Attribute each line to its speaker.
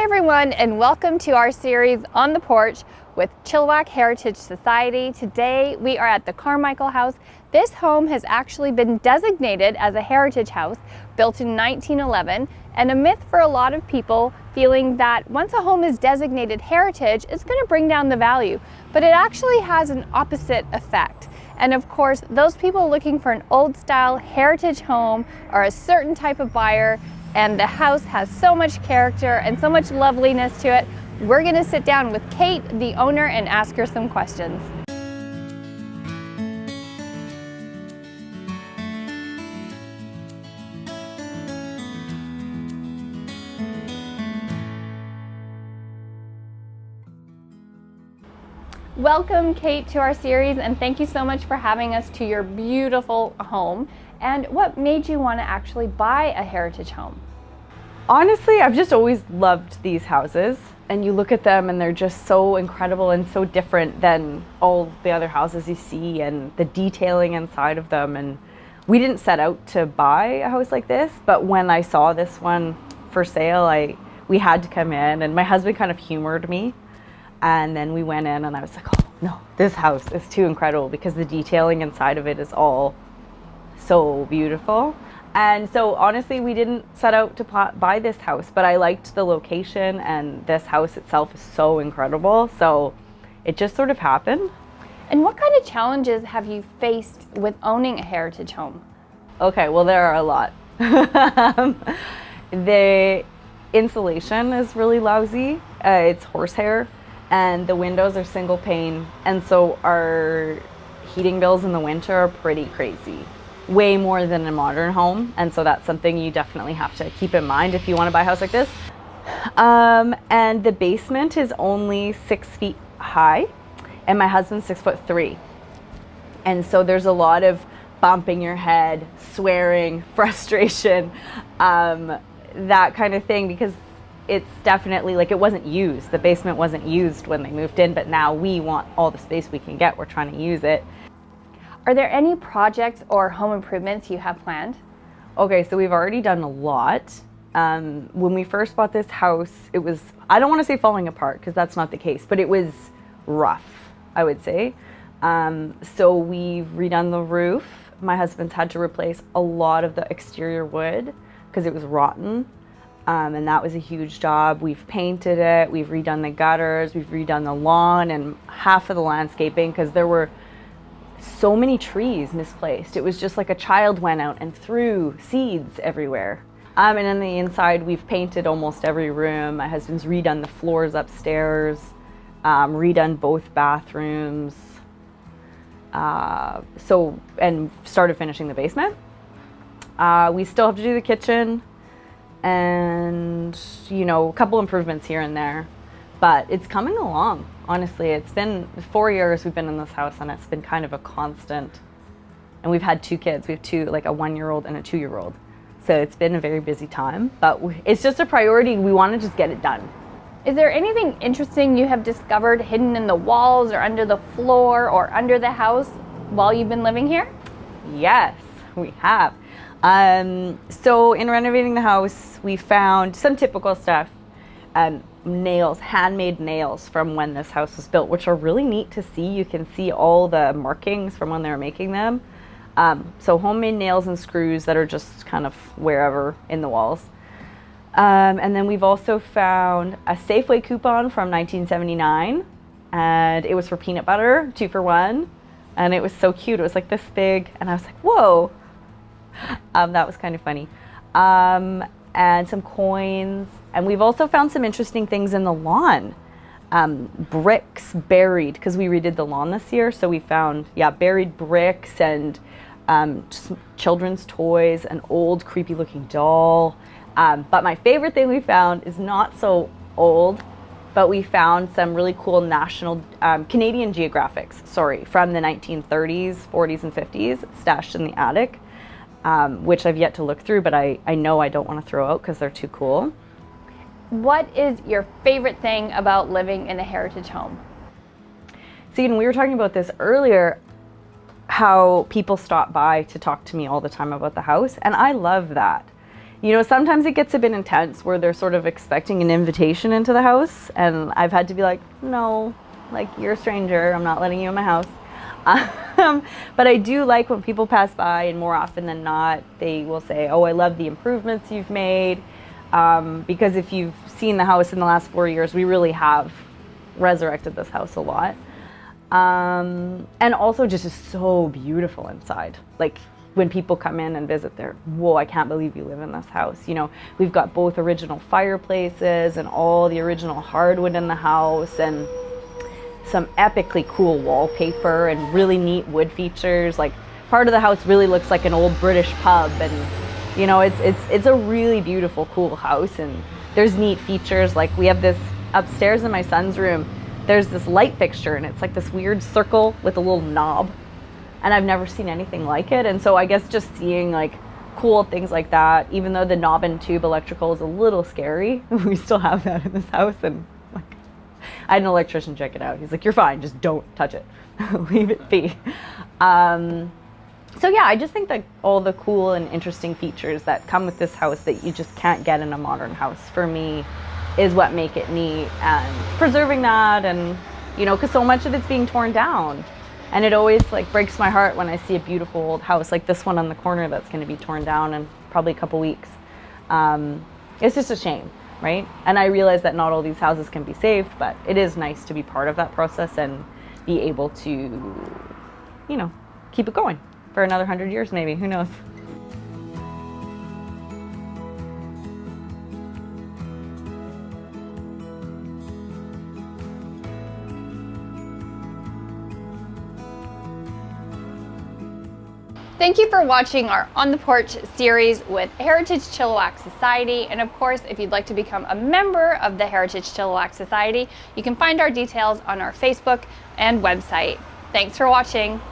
Speaker 1: everyone, and welcome to our series on the porch with Chilliwack Heritage Society. Today we are at the Carmichael House. This home has actually been designated as a heritage house, built in 1911, and a myth for a lot of people feeling that once a home is designated heritage, it's going to bring down the value, but it actually has an opposite effect. And of course, those people looking for an old style heritage home are a certain type of buyer, and the house has so much character and so much loveliness to it. We're gonna sit down with Kate, the owner, and ask her some questions. Welcome, Kate, to our series, and thank you so much for having us to your beautiful home. And what made you want to actually buy a heritage home?
Speaker 2: Honestly, I've just always loved these houses, and you look at them and they're just so incredible and so different than all the other houses you see, and the detailing inside of them. And we didn't set out to buy a house like this, but when I saw this one for sale, we had to come in, and my husband kind of humored me. And then we went in and I was like, oh no, this house is too incredible because the detailing inside of it is all so beautiful. And so honestly, we didn't set out to buy this house, but I liked the location, and this house itself is so incredible. So it just sort of happened.
Speaker 1: And what kind of challenges have you faced with owning a heritage home?
Speaker 2: Okay, well, there are a lot. The insulation is really lousy. It's horsehair, and the windows are single pane. And so our heating bills in the winter are pretty crazy. Way more than a modern home, and so that's something you definitely have to keep in mind if you want to buy a house like this. And the basement is only 6 feet high, and my husband's 6'3", and so there's a lot of bumping your head, swearing, frustration, that kind of thing, because it's definitely like it wasn't used. The basement wasn't used when they moved in, but now we want all the space we can get. We're trying to use it.
Speaker 1: Are there any projects or home improvements you have planned?
Speaker 2: Okay, so we've already done a lot. When we first bought this house, it was, I don't want to say falling apart because that's not the case, but it was rough, I would say. So we've redone the roof. My husband's had to replace a lot of the exterior wood because it was rotten. And that was a huge job. We've painted it, we've redone the gutters, we've redone the lawn and half of the landscaping because there were so many trees misplaced. It was just like a child went out and threw seeds everywhere. And on the inside, we've painted almost every room. My husband's redone the floors upstairs, redone both bathrooms. And started finishing the basement. We still have to do the kitchen and, you know, a couple improvements here and there, but it's coming along. Honestly, it's been 4 years we've been in this house, and it's been kind of a constant. And we've had 2 kids. We have 2, like a 1-year-old and a 2-year-old. So it's been a very busy time, but it's just a priority. We want to just get it done.
Speaker 1: Is there anything interesting you have discovered hidden in the walls or under the floor or under the house while you've been living here?
Speaker 2: Yes, we have. So in renovating the house, we found some typical stuff. Nails, handmade nails from when this house was built, which are really neat to see. You can see all the markings from when they were making them. So homemade nails and screws that are just kind of wherever in the walls. And then we've also found a Safeway coupon from 1979, and it was for peanut butter, 2 for 1. And it was so cute. It was like this big, and I was like, whoa. That was kind of funny. And some coins. And we've also found some interesting things in the lawn. Bricks buried, because we redid the lawn this year. So we found, buried bricks and just children's toys, an old creepy looking doll. But my favorite thing we found is not so old, but we found some really cool Canadian Geographics, from the 1930s, 40s, and 50s stashed in the attic. Which I've yet to look through, but I know I don't want to throw out because they're too cool.
Speaker 1: What is your favorite thing about living in a heritage home?
Speaker 2: See, and we were talking about this earlier, how people stop by to talk to me all the time about the house, and I love that. You know, sometimes it gets a bit intense where they're sort of expecting an invitation into the house, and I've had to be like, no, like, you're a stranger, I'm not letting you in my house. But I do like when people pass by, and more often than not, they will say, oh, I love the improvements you've made. Because if you've seen the house in the last 4 years, we really have resurrected this house a lot. And also just is so beautiful inside. Like, when people come in and visit, they're, whoa, I can't believe you live in this house. You know, we've got both original fireplaces and all the original hardwood in the house, and some epically cool wallpaper and really neat wood features. Like, part of the house really looks like an old British pub, and you know, it's a really beautiful, cool house. And there's neat features, like we have this upstairs in my son's room, there's this light fixture, and it's like this weird circle with a little knob, and I've never seen anything like it. And so I guess just seeing like cool things like that, even though the knob and tube electrical is a little scary, we still have that in this house. And like, I had an electrician check it out. He's like, you're fine, just don't touch it. Leave it be. So yeah, I just think that all the cool and interesting features that come with this house that you just can't get in a modern house, for me, is what make it neat. And preserving that, and you know, because so much of it's being torn down. And it always like breaks my heart when I see a beautiful old house like this one on the corner that's going to be torn down in probably a couple weeks. It's just a shame, right? And I realize that not all these houses can be saved, but it is nice to be part of that process and be able to, you know, keep it going for another 100 years maybe, who knows.
Speaker 1: Thank you for watching our On the Porch series with Heritage Chilliwack Society. And of course, if you'd like to become a member of the Heritage Chilliwack Society, you can find our details on our Facebook and website. Thanks for watching.